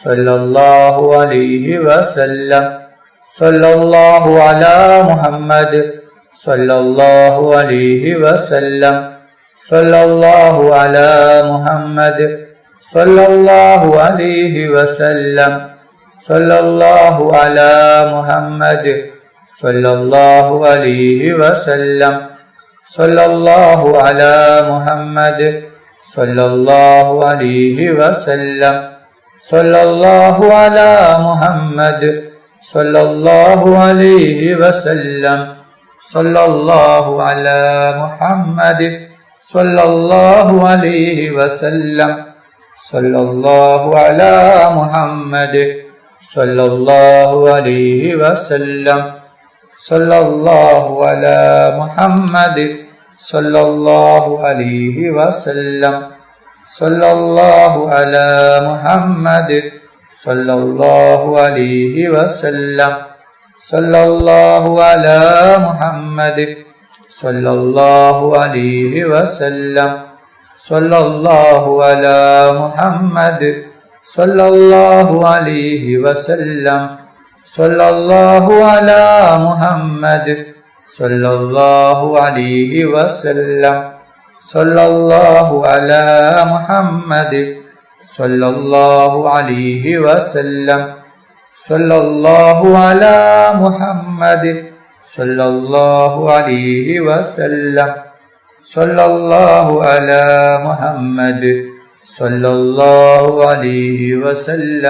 സല്ലല്ലാഹു അലൈഹി വസല്ലം. സല്ലല്ലാഹു അലാ മുഹമ്മദ് സല്ലല്ലാഹു അലൈഹി വസല്ലം. സല്ലല്ലാഹു അലാ മുഹമ്മദ് സല്ലല്ലാഹു അലൈഹി വസല്ലം. സല്ലല്ലാഹു അലാ മുഹമ്മദ് സല്ലല്ലാഹു അലൈഹി വസല്ലം. സല്ലല്ലാഹു അലാ മുഹമ്മദ് സല്ലല്ലാഹു അലൈഹി വസല്ലം. സല്ലല്ലാഹു അലാ മുഹമ്മദ് സല്ലല്ലാഹു അലൈഹി വസല്ലം. സല്ലല്ലാഹു അലാ മുഹമ്മദ് സല്ലല്ലാഹു അലൈഹി വസല്ലം. സല്ലല്ലാഹു അലാ മുഹമ്മദ് സല്ലല്ലാഹു അലൈഹി വസല്ലം. സല്ലല്ലാഹു അലാ മുഹമ്മദ് സല്ലല്ലാഹു അലൈഹി വസല്ലം. സല്ലല്ലാഹു അലാ മുഹമ്മദ് സല്ലല്ലാഹു അലൈഹി വസല്ലം. സല്ലല്ലാഹു അലാ മുഹമ്മദ് സല്ലല്ലാഹു അലൈഹി വസല്ലം. സല്ലല്ലാഹു അലാ മുഹമ്മദ് സല്ലല്ലാഹു അലൈഹി വസല്ലം. സല്ലല്ലാഹു അലാ മുഹമ്മദ് സല്ലല്ലാഹു അലൈഹി വസല്ലം. സല്ലല്ലാഹു അലാ മുഹമ്മദ് സല്ലല്ലാഹു അലൈഹി വസല്ലം. സല്ലല്ലാഹു അലാ മുഹമ്മദ് സല്ലല്ലാഹു അലൈഹി വസല്ലം. സല്ലല്ലാഹു അലാ മുഹമ്മദ് സല്ലല്ലാഹു അലൈഹി വസല്ലം. സല്ലല്ലാഹു അലാ മുഹമ്മദ് സല്ലല്ലാഹു അലൈഹി വസല്ലം. സല്ലല്ലാഹു അലാ മുഹമ്മദ് സല്ലല്ലാഹു അലൈഹി വസല്ലം.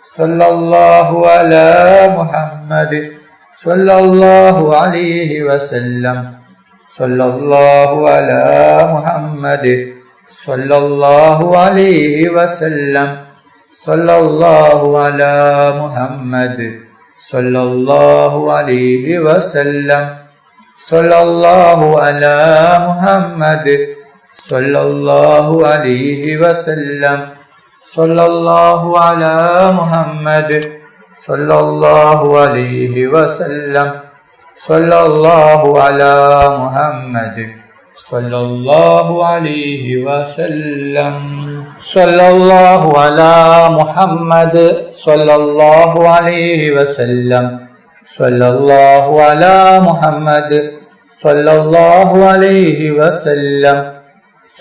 സല്ലല്ലാഹു അലാ മുഹമ്മദ് സല്ലല്ലാഹു അലൈഹി വസല്ലം. സല്ലല്ലാഹു അലാ മുഹമ്മദ് സല്ലല്ലാഹു അലൈഹി വസല്ലം. സല്ലല്ലാഹു അലാ മുഹമ്മദ് സല്ലല്ലാഹു അലൈഹി വസല്ലം. സല്ലല്ലാഹു അലാ മുഹമ്മദ് സല്ലല്ലാഹു അലൈഹി വസല്ലം. സല്ലല്ലാഹു അലാ മുഹമ്മദ് സല്ലല്ലാഹു അലൈഹി വസല്ലം. സല്ലല്ലാഹു അലാ മുഹമ്മദ് സല്ലല്ലാഹു അലൈഹി വസല്ലം. സല്ലല്ലാഹു അലാ മുഹമ്മദ് സല്ലല്ലാഹു അലൈഹി വസല്ലം.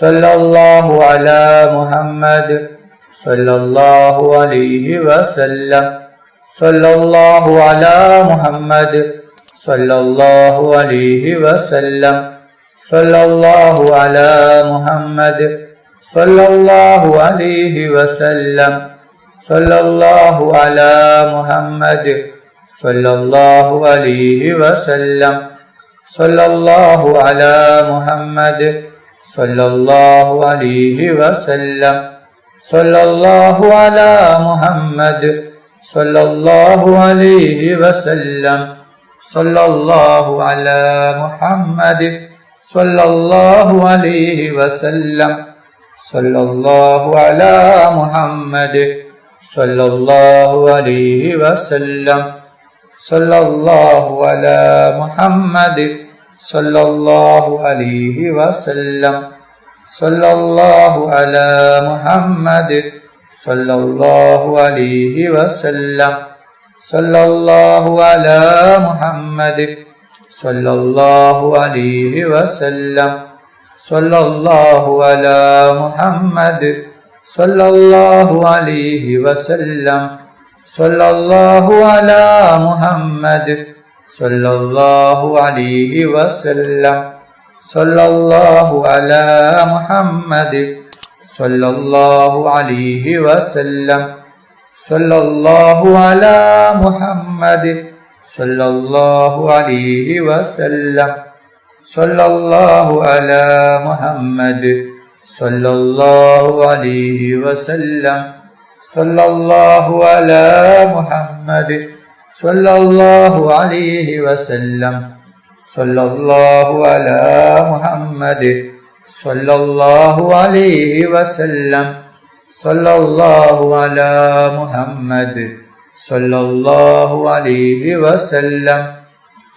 സല്ലല്ലാഹു അലാ മുഹമ്മദ് സല്ലല്ലാഹു അലൈഹി വസല്ലം. സല്ലല്ലാഹു അലാ മുഹമ്മദ് സല്ലല്ലാഹു അലൈഹി വസല്ലം. സല്ലല്ലാഹു അലാ മുഹമ്മദ് സല്ലല്ലാഹു അലൈഹി വസല്ലം. സല്ലല്ലാഹു അലാ മുഹമ്മദ് സല്ലല്ലാഹു അലൈഹി വസല്ലം. സല്ലല്ലാഹു അലാ മുഹമ്മദ് സല്ലല്ലാഹു അലൈഹി വസല്ലം. സല്ലല്ലാഹു അലാ മുഹമ്മദ് സല്ലല്ലാഹു അലൈഹി വസല്ലം. സല്ലല്ലാഹു അലാ മുഹമ്മദ് സല്ലല്ലാഹു അലൈഹി വസല്ലം. സല്ലല്ലാഹു അലാ മുഹമ്മദ് സല്ലല്ലാഹു അലൈഹി വസല്ലം. സല്ലല്ലാഹു അലാ മുഹമ്മദ് സല്ലല്ലാഹു അലൈഹി വസല്ലം. സല്ലല്ലാഹു അലാ മുഹമ്മദ് സല്ലല്ലാഹു അലൈഹി വസല്ലം. സല്ലല്ലാഹു അലാ മുഹമ്മദ് സല്ലല്ലാഹു അലൈഹി വസല്ലം. സല്ലല്ലാഹു അലാ മുഹമ്മദ് സല്ലല്ലാഹു അലൈഹി വസല്ലം. സല്ലല്ലാഹു അലാ മുഹമ്മദ് സല്ലല്ലാഹു അലൈഹി വസല്ലം. സല്ലല്ലാഹു അലാ മുഹമ്മദ് സല്ലല്ലാഹു അലൈഹി വസല്ലം. സല്ലല്ലാഹു അലാ മുഹമ്മദ് സല്ലല്ലാഹു അലൈഹി വസല്ലം. സല്ലല്ലാഹു അലാ മുഹമ്മദ് സല്ലല്ലാഹു അലൈഹി വസല്ലം. സല്ലല്ലാഹു അലാ മുഹമ്മദ് സല്ലല്ലാഹു അലൈഹി വസല്ലം. സല്ലല്ലാഹു അലാ മുഹമ്മദ് സല്ലല്ലാഹു അലൈഹി വസല്ലം.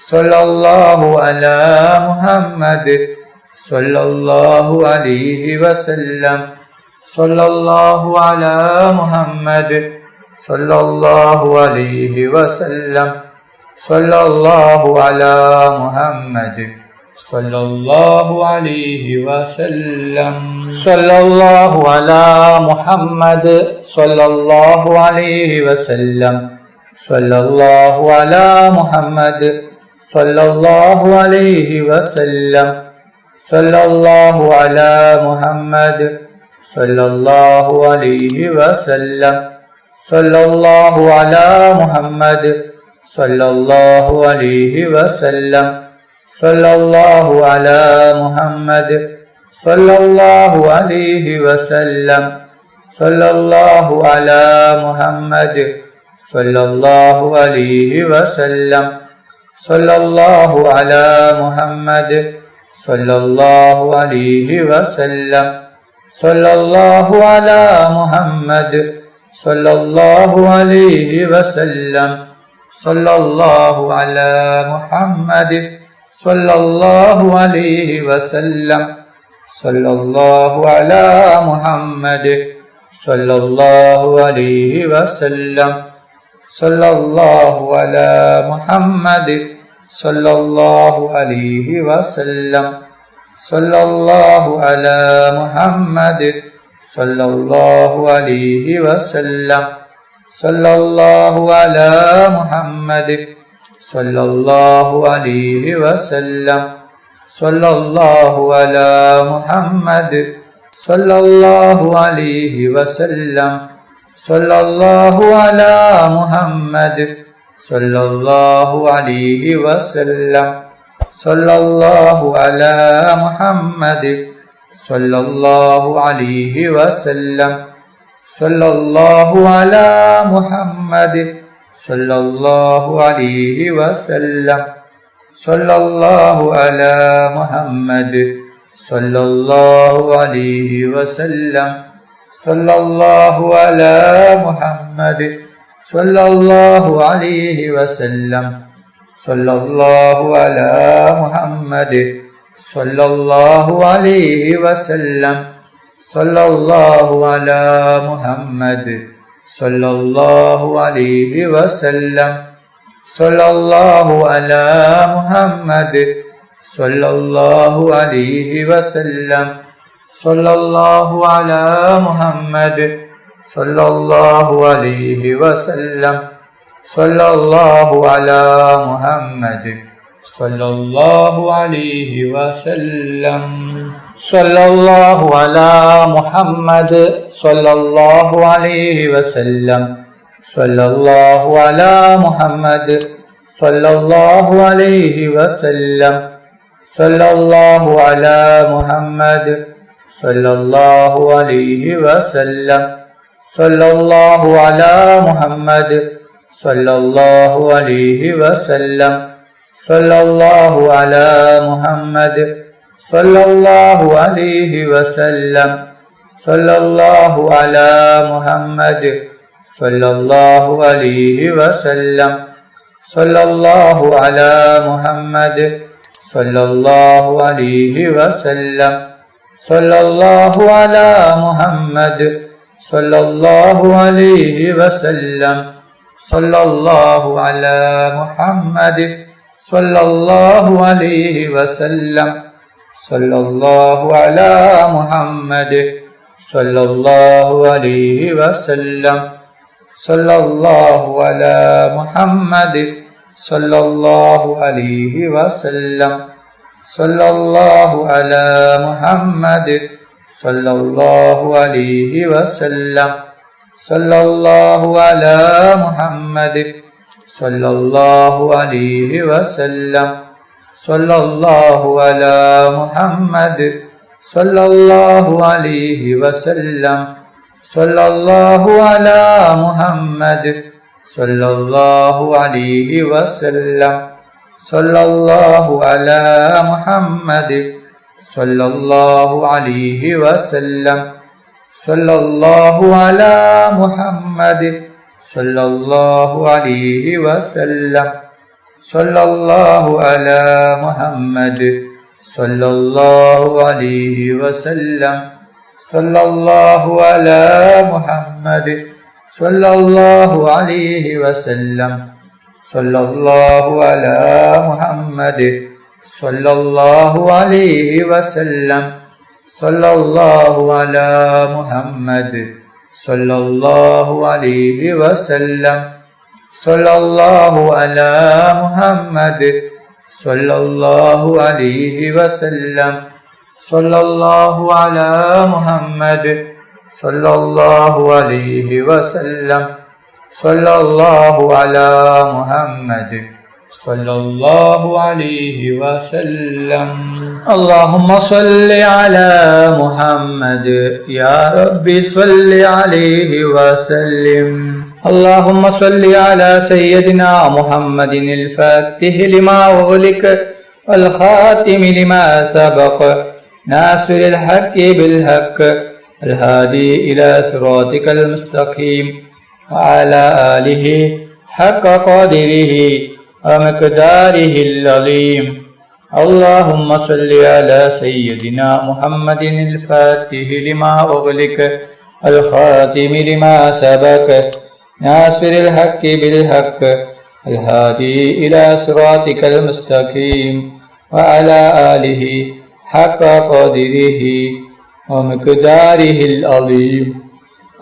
സല്ലല്ലാഹു അലാ മുഹമ്മദ് സല്ലല്ലാഹു അലൈഹി വസല്ലം. സല്ലല്ലാഹു അലാ മുഹമ്മദ് സല്ലല്ലാഹു അലൈഹി വസല്ലം. സല്ലല്ലാഹു അലാ മുഹമ്മദ് സല്ലല്ലാഹു അലൈഹി വസല്ലം. സല്ലല്ലാഹു അലാ മുഹമ്മദ് സല്ലല്ലാഹു അലൈഹി വസല്ലം. സല്ലല്ലാഹു അലാ മുഹമ്മദ് സല്ലല്ലാഹു അലൈഹി വസല്ലം. സല്ലല്ലാഹു അലാ മുഹമ്മദ് സല്ലല്ലാഹു അലൈഹി വസല്ലം. സല്ലല്ലാഹു അലാ മുഹമ്മദ് സല്ലല്ലാഹു അലൈഹി വസല്ലം. സല്ലല്ലാഹു അലാ മുഹമ്മദ് സല്ലല്ലാഹു അലൈഹി വസല്ലം. സല്ലല്ലാഹു അലാ മുഹമ്മദ് സല്ലല്ലാഹു അലൈഹി വസല്ലം. സല്ലല്ലാഹു അലാ മുഹമ്മദ് സല്ലല്ലാഹു അലൈഹി വസല്ലം. സല്ലല്ലാഹു അലാ മുഹമ്മദ് സല്ലല്ലാഹു അലൈഹി വസല്ലം. സല്ലല്ലാഹു അലാ മുഹമ്മദ് സല്ലല്ലാഹു അലൈഹി വസല്ലം. സല്ലല്ലാഹു അലാ മുഹമ്മദ് സല്ലല്ലാഹു അലൈഹി വസല്ലം. സല്ലല്ലാഹു അലാ മുഹമ്മദ് സല്ലല്ലാഹു അലൈഹി വസല്ലം. സല്ലല്ലാഹു അലാ മുഹമ്മദ് സല്ലല്ലാഹു അലൈഹി വസല്ലം. സല്ലല്ലാഹു അലാ മുഹമ്മദ് സല്ലല്ലാഹു അലൈഹി വസല്ലം. സല്ലല്ലാഹു അലാ മുഹമ്മദ് സല്ലല്ലാഹു അലൈഹി വസല്ലം. സല്ലല്ലാഹു അലാ മുഹമ്മദ് സല്ലല്ലാഹു അലൈഹി വസല്ലം. സല്ലല്ലാഹു അലാ മുഹമ്മദ് സല്ലല്ലാഹു അലൈഹി വസല്ലം. സല്ലല്ലാഹു അലാ മുഹമ്മദ് സല്ലല്ലാഹു അലൈഹി വസല്ലം. സല്ലല്ലാഹു അലാ മുഹമ്മദ് സല്ലല്ലാഹു അലൈഹി വസല്ലം. സല്ലല്ലാഹു അലാ മുഹമ്മദ് സല്ലല്ലാഹു അലൈഹി വസല്ലം. സല്ലല്ലാഹു അലാ മുഹമ്മദ് സല്ലല്ലാഹു അലൈഹി വസല്ലം. സല്ലല്ലാഹു അലാ മുഹമ്മദ് സല്ലല്ലാഹു അലൈഹി വസല്ലം. സല്ലല്ലാഹു അലാ മുഹമ്മദ് സല്ലല്ലാഹു അലൈഹി വസല്ലം. സല്ലല്ലാഹു അലാ മുഹമ്മദ് സല്ലല്ലാഹു അലൈഹി വസല്ലം. സല്ലല്ലാഹു അലാ മുഹമ്മദ് സല്ലല്ലാഹു അലൈഹി വസല്ലം. സല്ലല്ലാഹു അലാ മുഹമ്മദ് സല്ലല്ലാഹു അലൈഹി വസല്ലം. സല്ലല്ലാഹു അലാ മുഹമ്മദ് സല്ലല്ലാഹു അലൈഹി വസല്ലം. സല്ലല്ലാഹു അലാ മുഹമ്മദ് സല്ലല്ലാഹു അലൈഹി വസല്ലം. സല്ലല്ലാഹു അലാ മുഹമ്മദ് സല്ലല്ലാഹു അലൈഹി വസല്ലം. സല്ലല്ലാഹു അലാ മുഹമ്മദ് സല്ലല്ലാഹു അലൈഹി വസല്ലം. സല്ലല്ലാഹു അലാ മുഹമ്മദ് സല്ലല്ലാഹു അലൈഹി വസല്ലം. സല്ലല്ലാഹു അലാ മുഹമ്മദ് സല്ലല്ലാഹു അലൈഹി വസല്ലം. സല്ലല്ലാഹു അലാ മുഹമ്മദ് സല്ലല്ലാഹു അലൈഹി വസല്ലം. സല്ലല്ലാഹു അലാ മുഹമ്മദ് സല്ലല്ലാഹു അലൈഹി വസല്ലം. സല്ലല്ലാഹു അലാ മുഹമ്മദ് സല്ലല്ലാഹു അലൈഹി വസല്ലം. സല്ലല്ലാഹു അലാ മുഹമ്മദ് സല്ലല്ലാഹു അലൈഹി വസല്ലം. സല്ലല്ലാഹു അലാ മുഹമ്മദ് സല്ലല്ലാഹു അലൈഹി വസല്ലം. സല്ലല്ലാഹു അലാ മുഹമ്മദ് സല്ലല്ലാഹു അലൈഹി വസല്ലം. സല്ലല്ലാഹു അലാ മുഹമ്മദ് സല്ലല്ലാഹു അലൈഹി വസല്ലം. സല്ലല്ലാഹു അലാ മുഹമ്മദ് സല്ലല്ലാഹു അലൈഹി വസല്ലം. സല്ലല്ലാഹു അലാ മുഹമ്മദ് സല്ലല്ലാഹു അലൈഹി വസല്ലം. സല്ലല്ലാഹു അലാ മുഹമ്മദ് സല്ലല്ലാഹു അലൈഹി വസല്ലം. സല്ലല്ലാഹു അലാ മുഹമ്മദ് സല്ലല്ലാഹു അലൈഹി വസല്ലം. സല്ലല്ലാഹു അലാ മുഹമ്മദ് صلى الله عليه وسلم. صلى الله على محمد صلى الله عليه وسلم. صلى الله على محمد صلى الله عليه وسلم. صلى الله على محمد صلى الله عليه وسلم. صلى الله على محمد صلى الله عليه وسلم. صلى الله على محمد صلى الله عليه وسلم. اللهم صل على محمد يا ربي صل عليه وسلم. اللهم صل على سيدنا محمد الفاتح لما أغلق والخاتم لما سبق ناصر الحق بالحق الهادي إلى صراطك المستقيم وعلى آله حق قدره ومقداره العظيم. اللهم صل على سيدنا محمد الفاتح لما أغلق الخاتم لما سبق ناصر الحق بالحق الهادي إلى صراطك المستقيم وعلى آله حق قدره ومقداره العظيم.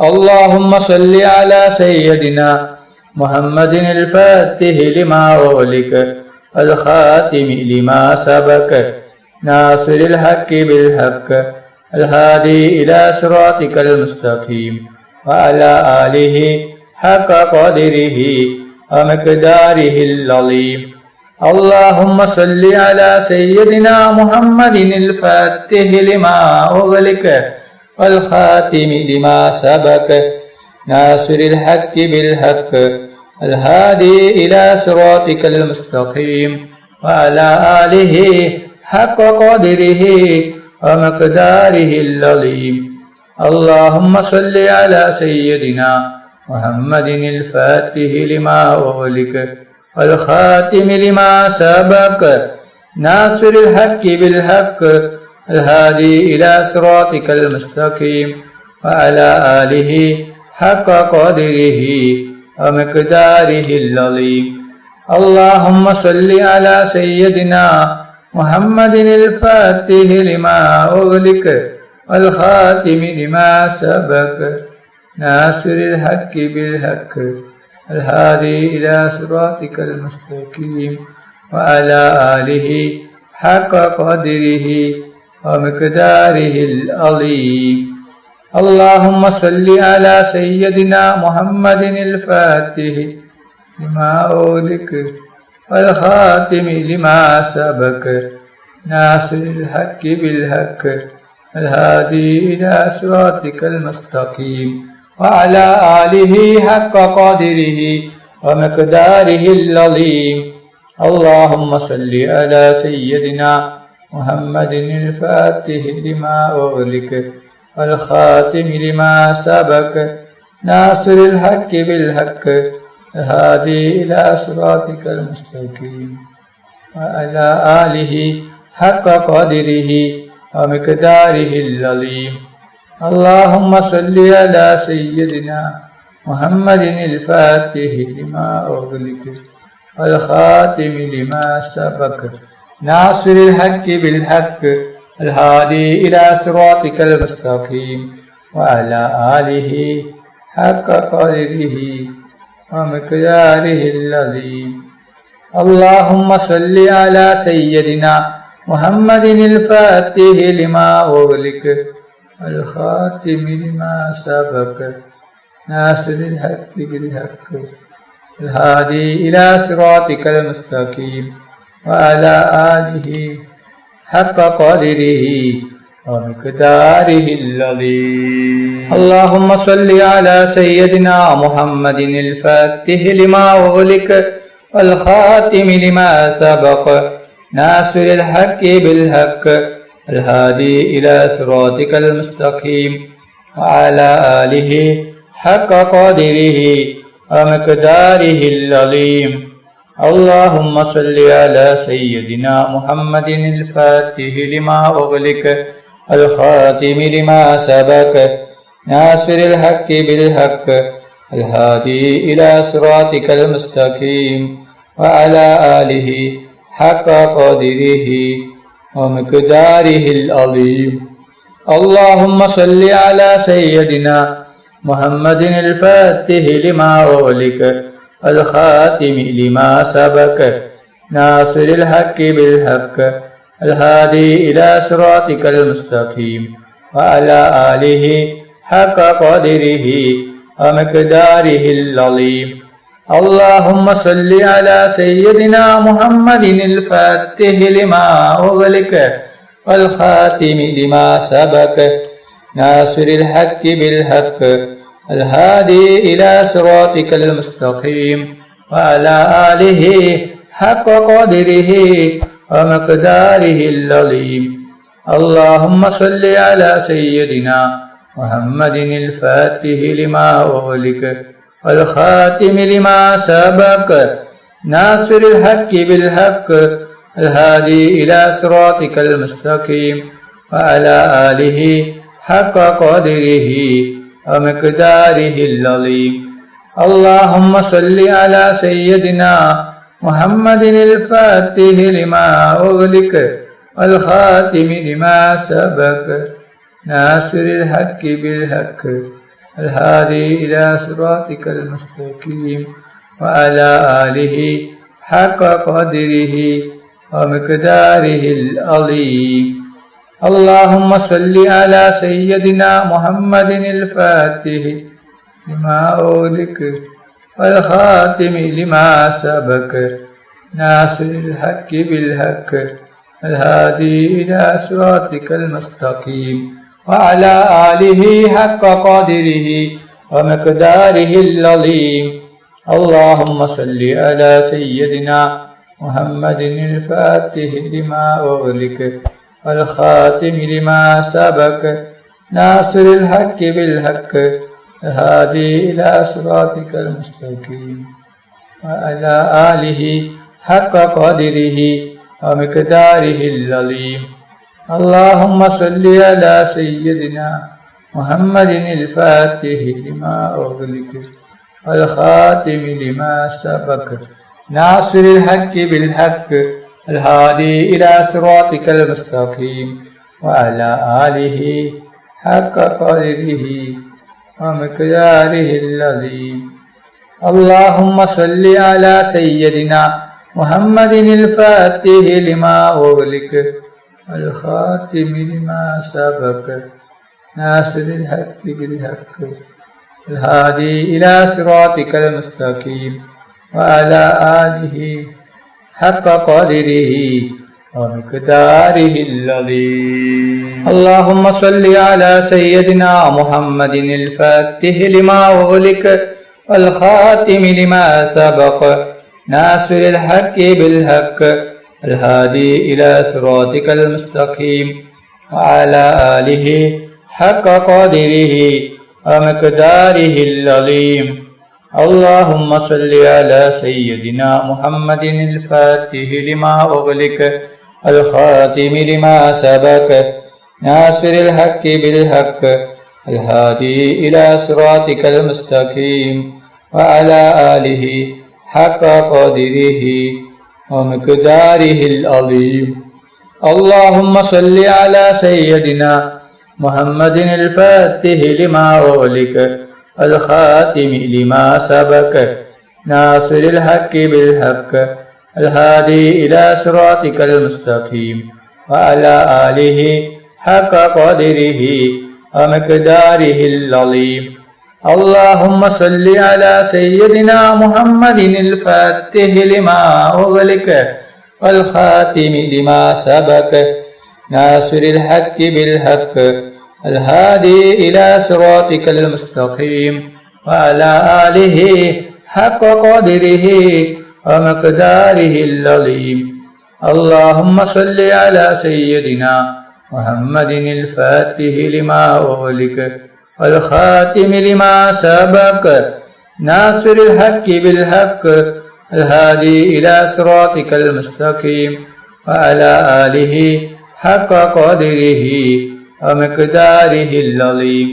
اللهم صل على سيدنا محمد الفاتح لما أغلق الخاتم لما سبق ناصر الحق بالحق الهادي إلى صراطك المستقيم وعلى آله حق قدره ومقداره العظيم. اللهم صل على سيدنا محمد الفاتح لما أغلق والخاتم لما سبق ناصر الحق بالحق الهادي إلى صراطك المستقيم وعلى آله حق قدره ومقداره العظيم. اللهم صل على سيدنا محمد الفاتح لما أغلق والخاتم لما سبق ناصر الحق بالحق الهادي إلى صراطك المستقيم وعلى آله حق قدره ومقداره العظيم. اللهم صل على سيدنا محمد الفاتح لما أغلق والخاتم لما سبق ناصر الحق بالحق الهادي إلى صراطك المستقيم وعلى آله حق قدره ومقداره العظيم. اللهم صل على سيدنا محمد الفاتح لما أغلق والخاتم لما سبق ناصر الحق بالحق الهادي إلى صراطك المستقيم وعلى آله حق قدره ومقداره العظيم. اللهم صل على سيدنا محمد الفاتح لما أغلق والخاتم لما سبق ناصر الحق بالحق الهادي إلى صراطك المستقيم وعلى آله حق قدره ومقداره العظيم. اللهم صل على سيدنا محمد الفاتح لما أغلق والخاتم لما سبق ناصر الحق بالحق الهادي إلى صراطك المستقيم وعلى آله حق قدره ومقداره العظيم. اللهم صل على سيدنا محمد الفاتح لما أغلق والخاتم لما سبق ناصر الحق بالحق الهادي إلى صراطك المستقيم وعلى آله حق قدره ومقداره العظيم. اللهم صل على سيدنا محمد الفاتح لما أغلق والخاتم لما سبق ناصر الحق بالحق الهادي إلى صراطك المستقيم وعلى آله حق قدره ومقداره العظيم. اللهم صل على سيدنا محمد الفاتح لما أغلق الخاتم لما سبق ناصر الحق بالحق الهادي إلى صراطك المستقيم وعلى آله حق قدره ومقداره العظيم. اللهم صل على سيدنا محمد الفاتح لما أغلق الخاتم لما سبق ناصر الحق بالحق الهادي إلى صراطك المستقيم وعلى آله حق قدره ومقداره العظيم. اللهم صل على سيدنا محمد الفاتح لما أغلق والخاتم لما سبق ناصر الحق بالحق الهادي إلى صراطك المستقيم وعلى آله حق قدره ومقداره العظيم. اللهم صل على سيدنا محمد الفاتح لما أغلق والخاتم لما سبق ناصر الحق بالحق الهادي إلى صراطك المستقيم وعلى آله حق قدره ومقداره العظيم. اللهم صل على سيدنا محمد الفاتح لما أغلق والخاتم لما سبق ناصر الحق بالحق الهادي إلى صراطك المستقيم وعلى آله حق قدره ومقداره العظيم. اللهم صل على سيدنا محمد الفاتح لما أغلق والخاتم لما سبق ناصر الحق بالحق الهادي إلى صراطك المستقيم وعلى آله حق قدره ومقداره العظيم. اللهم صل على سيدنا محمد الفاتح لما أغلق والخاتم لما سبق ناصر الحق بالحق الهادي إلى صراطك المستقيم وعلى آله حق قدره ومقداره العظيم. اللهم صل على سيدنا محمد الفاتح لما أغلق والخاتم لما سبق ناصر الحق بالحق الهادي إلى صراطك المستقيم وعلى آله حق قدره ومقداره العظيم. اللهم صل على سيدنا محمد الفاتح لما أغلق والخاتم لما سبق ناصر الحق بالحق الهادي إلى صراطك المستقيم وعلى آله حق قدره ومقداره العظيم. اللهم صل على سيدنا محمد الفاتح لما أغلق والخاتم لما سبق ناصر الحق بالحق الهادي إلى صراطك المستقيم وعلى آله حق قدره ومقداره العظيم. اللهم صل على سيدنا محمد الفاتح لما أغلق الخاتم لما سبق ناصر الحق بالحق الهادي إلى صراطك المستقيم وعلى آله حق قدره ومقداره العظيم. اللهم صل على سيدنا محمد الفاتح لما أغلق الخاتم لما سبق ناصر الحق بالحق الهادي إلى صراطك المستقيم وعلى آله حق قدره ومقداره العظيم. اللهم صل على سيدنا محمد الفاتح لما أغلق والخاتم لما سبق ناصر الحق بالحق الهادي إلى صراطك المستقيم وعلى آله حق قدره ومقداره العظيم. اللهم صل على سيدنا محمد الفاتح لما أغلق والخاتم لما سبق ناصر الحق بالحق الهادي إلى صراطك المستقيم وعلى آله حق قدره ومقداره العظيم.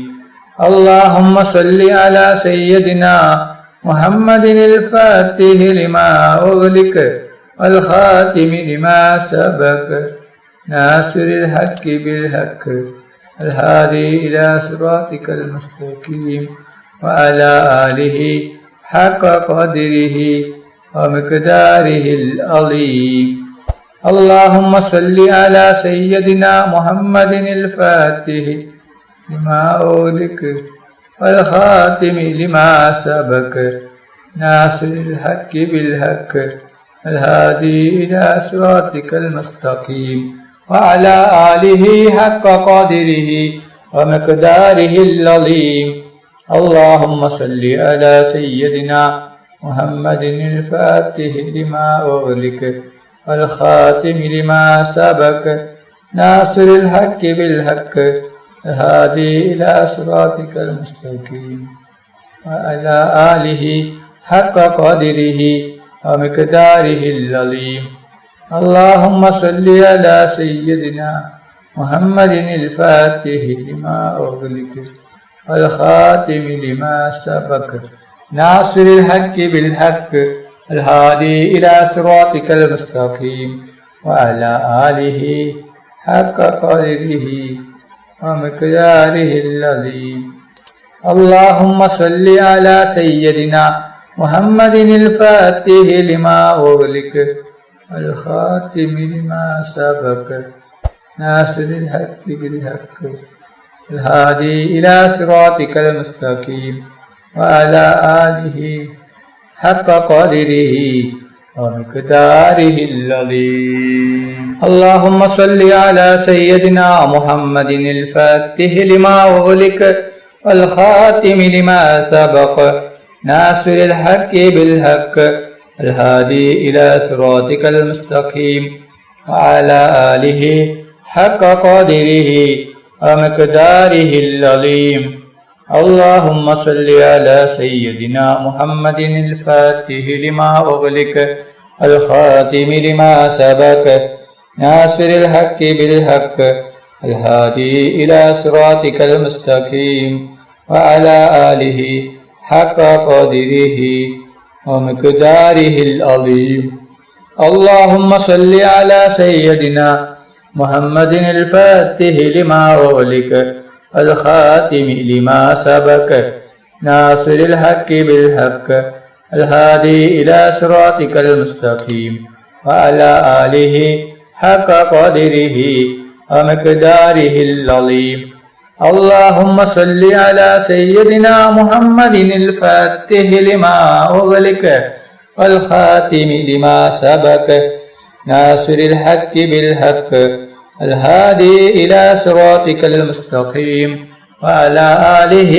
اللهم صل على سيدنا محمد الفاتح لما أغلق والخاتم لما سبق ناصر الحق بالحق الهادي إلى صراطك المستقيم وعلى آله حق قدره ومقداره العظيم. اللهم صل على سيدنا محمد الفاتح لما أغلق والخاتم لما سبق ناصر الحق بالحق الهادي إلى صراطك المستقيم وعلى آله حق قدره ومقداره العظيم. اللهم صل على سيدنا محمد الفاتح لما أغلق والخاتم لما سبق ناصر الحق بالحق الهادي إلى صراطك المستقيم وعلى آله حق قدره ومقداره العظيم. اللهم صل على سيدنا محمد الفاتح لما أغلق والخاتم لما سبق ناصر الحق بالحق الهادي إلى صراطك المستقيم وعلى آله حق قدره ومقداره العظيم. اللهم صل على سيدنا محمد الفاتح لما أغلق والخاتم لما سبق ناصر الحق بالحق الهادي إلى صراطك المستقيم وعلى آله حق قدره ومقداره العظيم. اللهم صل على سيدنا محمد الفاتح لما أغلق والخاتم لما سبق ناصر الحق بالحق الهادي إلى صراطك المستقيم وعلى آله حق قدره ومقداره العظيم. اللهم صل على سيدنا محمد الفاتح لما أغلق الخاتم لما سبق ناصر الحق بالحق الهادي إلى صراطك المستقيم وعلى آله حق قدره ومقداره العظيم. اللهم صل على سيدنا محمد الفاتح لما أغلق الخاتم لما سبق ناصر الحق بالحق الهادي إلى صراطك المستقيم وعلى آله حق قدره ومقداره العظيم. اللهم صل على سيدنا محمد الفاتح لما أغلق والخاتم لما سبق ناصر الحق بالحق الهادي إلى صراطك المستقيم وعلى آله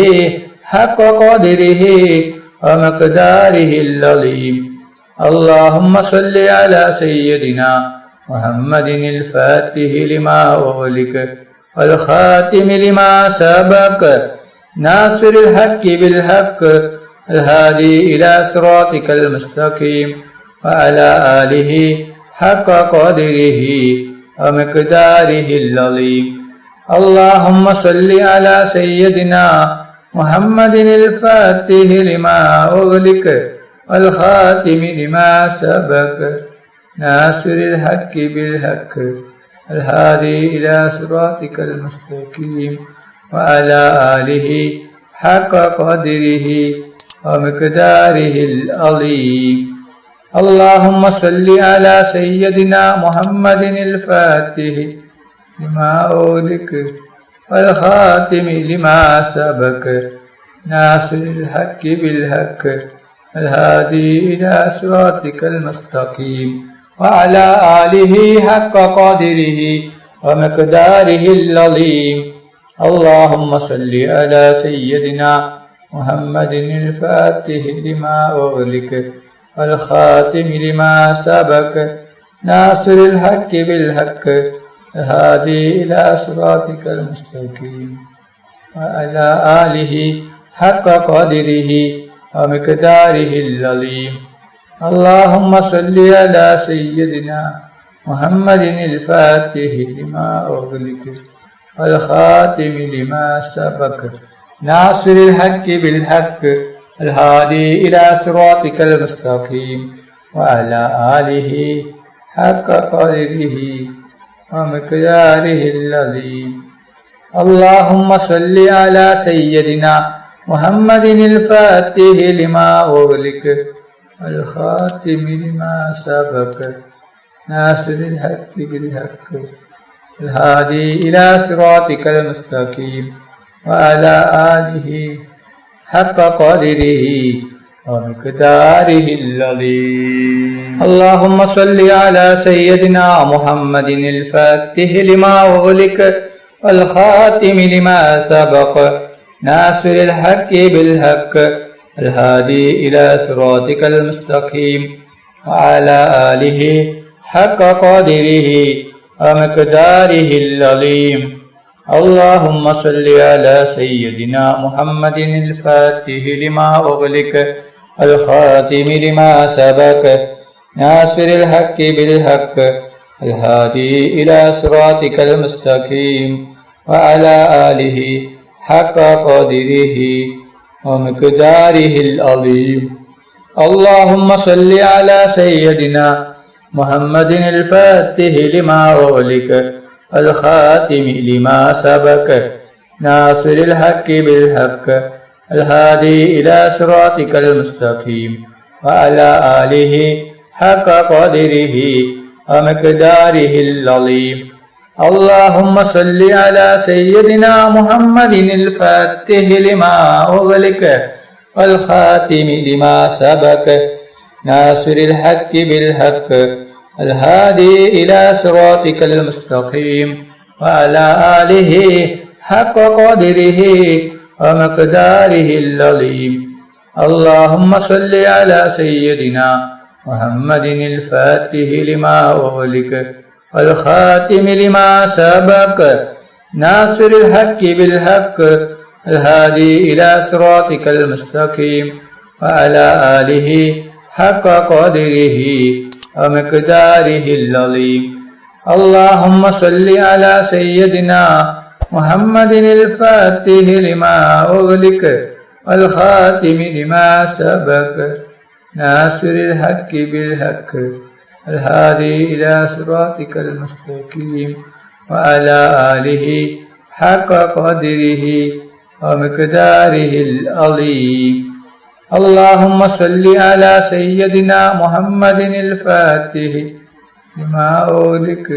حق قدره ومقداره العظيم. اللهم صل على سيدنا محمد الفاتح لما أغلق والخاتم لما سبق ناصر الحق بالحق الهادي إلى صراطك المستقيم وعلى آله حق قدره ومقداره العظيم. اللهم صل على سيدنا محمد الفاتح لما أغلق والخاتم لما سبق ناصر الحق بالحق الهادي إلى صراطك المستقيم وعلى آله حق قدره ومقداره العظيم. اللهم صل على سيدنا محمد الفاتح لما أغلق والخاتم لما سبق ناصر الحق بالحق الهادي إلى صراطك المستقيم وعلى آله حق قدره ومقداره العظيم. اللهم صل على سيدنا محمد الفاتح لما أغلق والخاتم لما سبق ناصر الحق بالحق الهادي إلى صراطك المستقيم وعلى آله حق قدره ومقداره العظيم. اللهم صل على سيدنا محمد الفاتح لما أغلق والخاتم لما سبق ناصر الحق بالحق الهادي إلى صراطك المستقيم وعلى آله حق قدره ومقداره العظيم. اللهم صل على سيدنا محمد الفاتح لما أغلق الخاتم لما سبق ناصر الحق بالحق الهادي إلى صراطك المستقيم وعلى آله حق قدره ومقداره العظيم. اللهم صل على سيدنا محمد الفاتح لما أغلق والخاتم لما سبق ناصر الحق بالحق الهادي إلى صراطك المستقيم وعلى آله حق قدره ومقداره العظيم. اللهم صل على سيدنا محمد الفاتح لما أغلق الخاتم لما سبق ناصر الحق بالحق الهادي إلى صراطك المستقيم وعلى آله حق قدره ومقداره العظيم. اللهم صل على سيدنا محمد الفاتح لما أغلق الخاتم لما سبق ناصر الحق بالحق الهادي إلى صراطك المستقيم وعلى آله حق قدره ومقداره العظيم. اللهم صل على سيدنا محمد الفاتح لما أغلق والخاتم لما سبق ناصر الحق بالحق الهادي إلى صراطك المستقيم وعلى آله حق قدره ومقداره العظيم. اللهم صل على سيدنا محمد الفاتح لما أغلق والخاتم لما سبق ناصر الحق بالحق الهادي إلى صراطك المستقيم وعلى آله حق قدره ومقداره العظيم. اللهم صل على سيدنا محمد الفاتح لما أغلق والخاتم لما سبق ناصر الحق بالحق الهادي إلى صراطك المستقيم وعلى آله حق قدره ومقداره العظيم. اللهم صل على سيدنا محمد الفاتح لما أغلق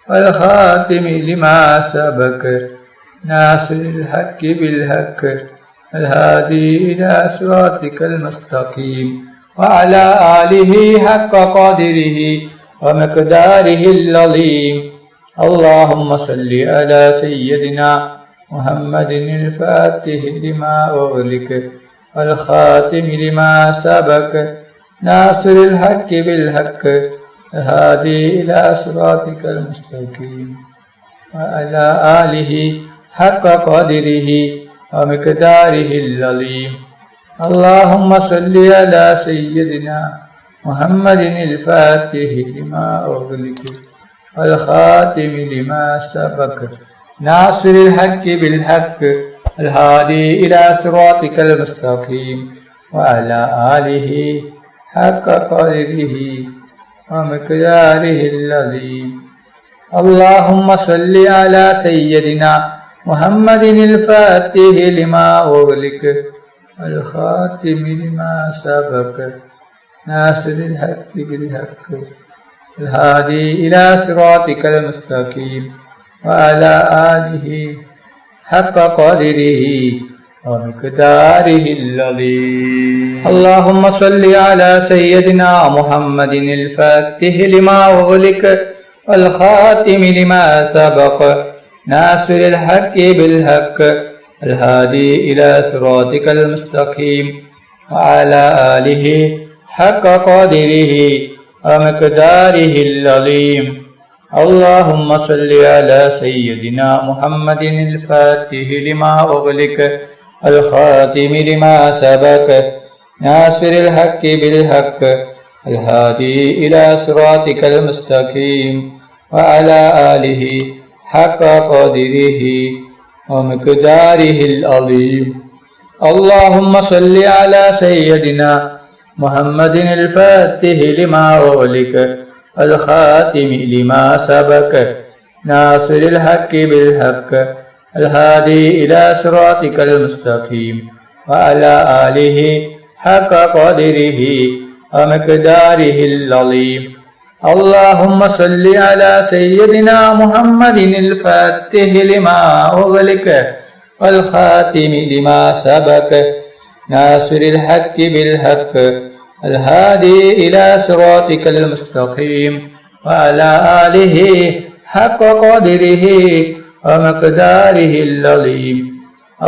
والخاتم لما سبق ناصر الحق بالحق الهادي إلى صراطك المستقيم وعلى آله حق قدره ومقداره العظيم. اللهم صل على سيدنا محمد الفاتح لما أغلق والخاتم لما سبق ناصر الحق بالحق الهادي إلى صراطك المستقيم وعلى آله حق قدره ومقداره العظيم. اللهم صل على سيدنا محمد الفاتح لما أغلق والخاتم لما سبق ناصر الحق بالحق الهادي إلى صراطك المستقيم وعلى آله حق قدره ومقداره العظيم. اللهم صل على سيدنا محمد الفاتح لما أغلق والخاتم لما سبق ناصر الحق بالحق الهادي إلى صراطك المستقيم وعلى آله حق قدره ومقداره العظيم. اللهم صل على سيدنا محمد الفاتح لما أغلق والخاتم لما سبق ناصر الحق بالحق الهادي إلى صراطك المستقيم وعلى آله حق قدره ومقداره العظيم. اللهم صل على سيدنا محمد الفاتح لما أغلق الخاتم لما سبق ناصر الحق بالحق الهادي إلى صراطك المستقيم وعلى آله حق قدره ومقداره العظيم. اللهم صل على سيدنا محمد الفاتح لما أغلق الخاتم لما سبق ناصر الحق بالحق الهادي إلى صراطك المستقيم وعلى آله حق قدره ومقداره العظيم. اللهم صل على سيدنا محمد الفاتح لما أغلق والخاتم لما سبق ناصر الحق بالحق الهادي إلى صراطك المستقيم وعلى آله حق قدره ومقداره العظيم.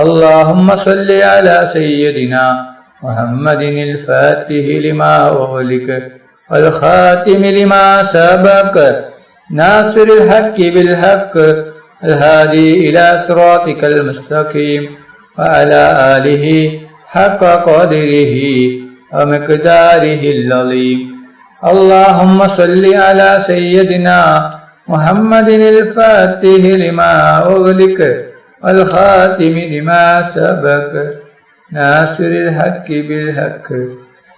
اللهم صل على سيدنا محمد الفاتح لما أغلق والخاتم لما سبق ناصر الحق بالحق الهادي إلى صراطك المستقيم وعلى آله حق قدره ومقداره العظيم. اللهم صل على سيدنا محمد الفاتح لما أغلق والخاتم لما سبق ناصر الحق بالحق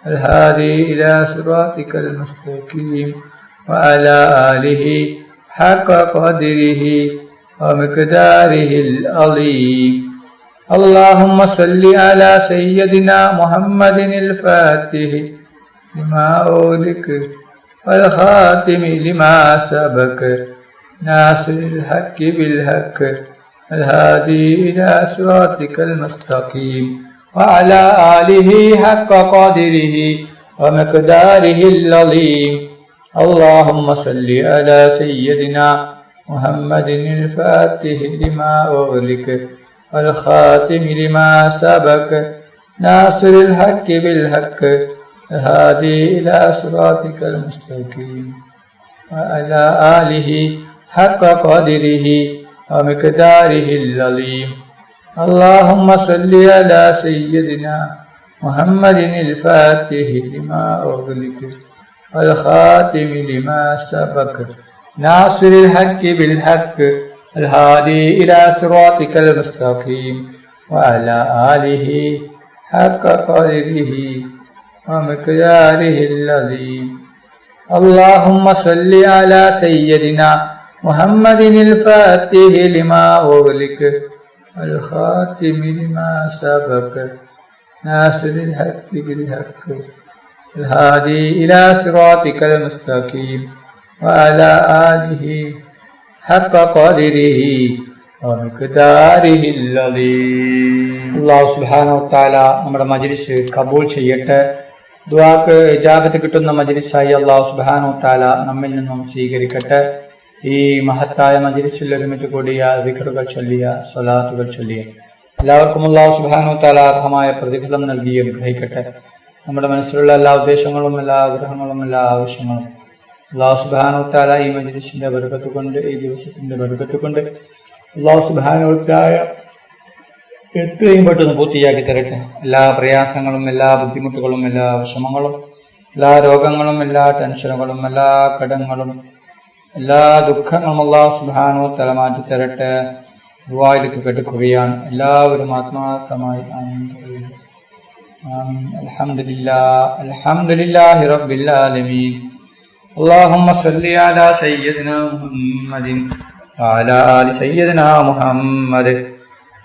الهادي إلى صراطك المستقيم وعلى آله حق قدره ومقداره العظيم. اللهم صل على سيدنا محمد الفاتح لما أغلق والخاتم لما سبق ناصر الحق بالحق الهادي إلى صراطك المستقيم وعلى آله حق قدره ومقداره العظيم. اللهم صل على سيدنا محمد الفاتح لما أغلق والخاتم لما سبق ناصر الحق بالحق الهادي إلى صراطك المستقيم وعلى آله حق قدره ومقداره العظيم. اللهم صل على سيدنا محمد الفاتح لما أغلق والخاتم لما سبق ناصر الحق بالحق الهادي إلى صراطك المستقيم وعلى آله حق قدره ومقداره العظيم. اللهم صل على سيدنا محمد الفاتح لما أغلق والخاتم لما سبق ناصر الحق بالحق الهادي إلى صراطك المستقيم وعلى آله حق قدره ومقداره العظيم. അല്ലാഹു സുബ്ഹാനഹു വ തആല നമ്മുടെ മജ്ലിസ് കബൂൽ ചെയ്യട്ടെ. ദുആക്ക് ഇജാബത്ത് കിട്ടുന്ന മജ്ലിസായി അല്ലാഹു സുബ്ഹാനഹു വ തആല നമ്മിൽ നിന്നും സ്വീകരിക്കട്ടെ. ഈ മഹത്തായ മജ്ലിസിൽ ഒരുമിച്ച് കൂടിയ ദിക്റുകൾ ചൊല്ലിയ സ്വലാത്തുകൾ ചൊല്ലിയ എല്ലാവർക്കും അല്ലാഹു സുബ്ഹാനഹു വ തആല അർഹമായ പ്രതിഫലം നൽകി അനുഗ്രഹിക്കട്ടെ. നമ്മുടെ മനസ്സിലുള്ള എല്ലാ ഉദ്ദേശങ്ങളും എല്ലാ ആഗ്രഹങ്ങളും എല്ലാ ആവശ്യങ്ങളും അല്ലാഹു സുബ്ഹാനഹു വ തആല ഈ മജ്ലിസിന്റെ ബർക്കത്ത് കൊണ്ട് ഈ ദിവസത്തിന്റെ ബർക്കത്ത് കൊണ്ട് അല്ലാഹു സുബ്ഹാനഹു വ തആല എത്രയും പെട്ടെന്ന് പൂർത്തിയാക്കി തരട്ടെ. എല്ലാ പ്രയാസങ്ങളും എല്ലാ ബുദ്ധിമുട്ടുകളും എല്ലാ വിഷമങ്ങളും എല്ലാ രോഗങ്ങളും എല്ലാ ടെൻഷനുകളും എല്ലാ കടങ്ങളും എല്ലാ ദുഃഖങ്ങളും അല്ലാഹു സുബ്ഹാനഹു വ തആല മാറ്റി തരട്ടെ. ദുആയിലേക്ക് കേൾക്കുകയാണ്. എല്ലാവരും ആത്മാർത്ഥമായി ആമീൻ. അൽഹംദുലില്ലാഹി റബ്ബിൽ ആലമീൻ. اللهم صل على سيدنا محمد وعلى آل سيدنا محمد.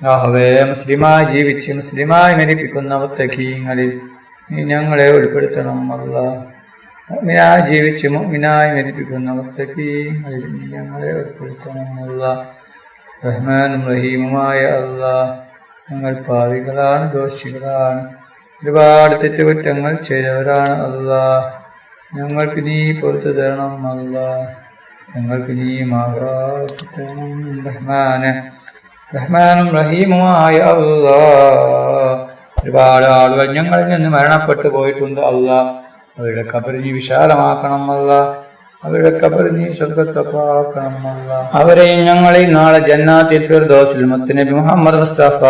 യാഹവേ, മുസ്ലിമായി ജീവിച്ച് മുസ്ലിമായി മരിപ്പിക്കുന്ന മുത്തഖീങ്ങളിൽ നീ ഞങ്ങളെ ഉൾപ്പെടുത്തണം. അല്ലാഹ്, മുഅ്മിനായി ജീവിച്ച് മുഅ്മിനായി മരിപ്പിക്കുന്ന മുത്തഖീങ്ങളിൽ നീ ഞങ്ങളെ ഉൾപ്പെടുത്തണം. അല്ലാഹ്, റഹ്മാനും റഹീമുമായ അല്ലാഹ്, ഞങ്ങൾ പാവികളാണ്, ദോഷികളാണ്, ഒരുപാട് തെറ്റുകുറ്റങ്ങൾ ചെയ്തവരാണ്. അല്ലാഹ്, ഞങ്ങൾക്ക് നീ പുറത്തു തരണം. അല്ലാഹ്, ഞങ്ങൾക്ക് നീ മാറാത്ത് തരണം. റഹ്മാനും റഹീമുമായ അല്ലാഹ്, ഒരുപാട് ആളുകൾ ഞങ്ങളിൽ നിന്ന് മരണപ്പെട്ടു പോയിട്ടുണ്ട്. അല്ലാഹ്, അവരുടെ ഖബർ നീ വിശാലമാക്കണം. അല്ലാഹ്, അവരുടെ ഖബർ നീ സ്വർഗ്ഗത്തൊപ്പാക്കണം. അല്ലാഹ്, അവരെയും ഞങ്ങളെയും നാളെ ജന്നാത്തുൽ ഫിർദൗസിൽ മുത്തുനബി മുഹമ്മദ് മുസ്തഫ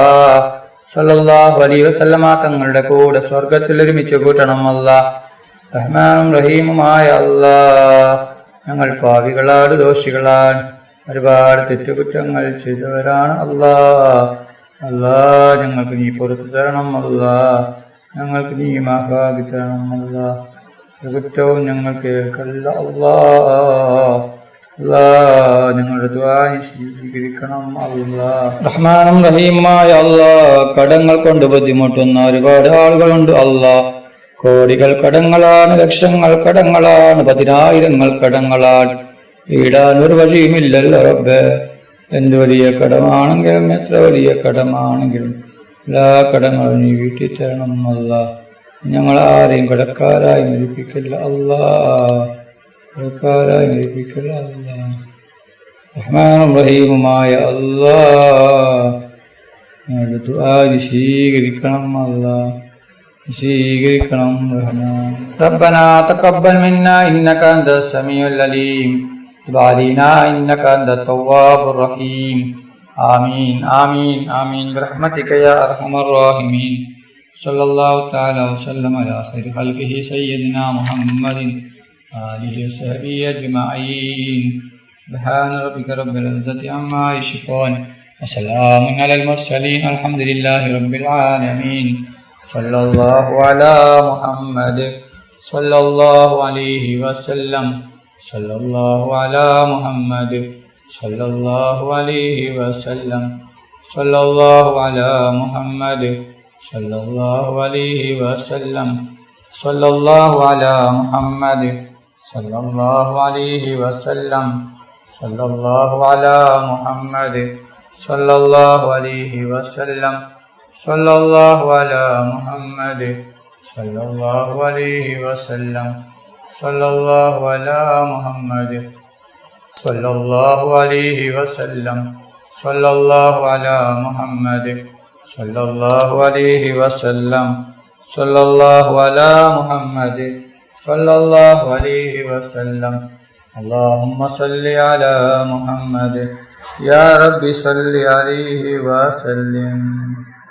സല്ലല്ലാഹു അലൈഹി വസല്ലമ തങ്ങളുടെ കൂടെ സ്വർഗ്ഗത്തിൽ ഒരുമിച്ച് കൂട്ടണം. അല്ലാഹ്, റഹ്മാനും റഹീമുമായ അല്ലാഹ്, ഞങ്ങൾ പാവികളാണ്, ദോഷികളാണ്, ഒരുപാട് തെറ്റുകുറ്റങ്ങൾ ചെയ്തവരാണ് അല്ലാ. അല്ലാ, ഞങ്ങൾക്ക് നീ പുറത്തു തരണം അല്ലാ. ഞങ്ങൾക്ക് നീ മാഫാക്കി തരണം അല്ലാ. ഒരു കുറ്റവും ഞങ്ങൾ കേൾക്കല്ല അല്ലാ. അല്ലാ, ഞങ്ങളുടെ ദുആ നീ സ്വീകരിക്കണം അല്ലാ. റഹ്മാനും റഹീമായ അല്ലാ, കടങ്ങൾ കൊണ്ട് ബുദ്ധിമുട്ടുന്ന ഒരുപാട് ആളുകളുണ്ട് അല്ലാ. കോടികൾ കടങ്ങളാണ്, ലക്ഷങ്ങൾ കടങ്ങളാണ്, 10,000 കടങ്ങളാണ്. ഈടാൻ ഒരു വഴിയുമില്ലല്ലോ റബ്ബേ. എന്ത് വലിയ കടമാണെങ്കിലും എത്ര വലിയ കടമാണെങ്കിലും എല്ലാ കടങ്ങളും നീ വീട്ടിൽ തരണം അല്ലാ. ഞങ്ങളാരെയും കടക്കാരായി മരിപ്പിക്കില്ല അല്ലാ. കടക്കാരായി മരിപ്പിക്കില്ല അല്ലാ. റഹ്മാനും റഹീമുമായ അല്ലാ, ഞങ്ങളുടെ ദുആ സ്വീകരിക്കണം അല്ലാ. സ്വീകരിക്കണം റഹ്മാൻ. റബ്ബനാ തഖബ്ബൽ മിന്നാ ഇന്നക അൻതസ് സമീഉൽ അലീം വതുബ് അലൈനാ ഇന്നക അൻതത് തവ്വാബുർ റഹീം. ആമീൻ ആമീൻ ആമീൻ ബിറഹ്മതിക യാ അർഹമർ റഹീമീൻ. സല്ലല്ലാഹു തആല വസല്ലം അലാ ഖൈരി ഖൽഖിഹി സയ്യിദിനാ മുഹമ്മദിൻ ആലിഹി വസഹ്ബിഹി അജ്മഈൻ. സുബ്ഹാന റബ്ബിക റബ്ബിൽ ഇസ്സതി അമ്മാ യസിഫൂൻ വസലാമുൻ അലൽ മുർസലീൻ വൽഹംദുലില്ലാഹി റബ്ബിൽ ആലമീൻ. സല്ലല്ലാഹു അലാ മുഹമ്മദ് സല്ലല്ലാഹു അലൈഹി വസല്ലം. സല്ലല്ലാഹു അലാ മുഹമ്മദ് സല്ലല്ലാഹു അലൈഹി വസല്ലം. സല്ലല്ലാഹു അലാ മുഹമ്മദ് സല്ലല്ലാഹു അലൈഹി വസല്ലം. സല്ലല്ലാഹു അലാ മുഹമ്മദ് സല്ലല്ലാഹു അലൈഹി വസല്ലം. സല്ലല്ലാഹു അലാ മുഹമ്മദ് സല്ലല്ലാഹു അലൈഹി വസല്ലം. സല്ലല്ലാഹു അലാ മുഹമ്മദ് സല്ലല്ലാഹു അലൈഹി വസല്ലം. സല്ലല്ലാഹു അലാ മുഹമ്മദ് സല്ലല്ലാഹു അലൈഹി വസല്ലം. സല്ലല്ലാഹു അലാ മുഹമ്മദ് സല്ലല്ലാഹു അലൈഹി വസല്ലം. സല്ലല്ലാഹു അലാ മുഹമ്മദ് സല്ലല്ലാഹു അലൈഹി വസല്ലം. اللهم صل على محمد يا رب صل عليه وسلم.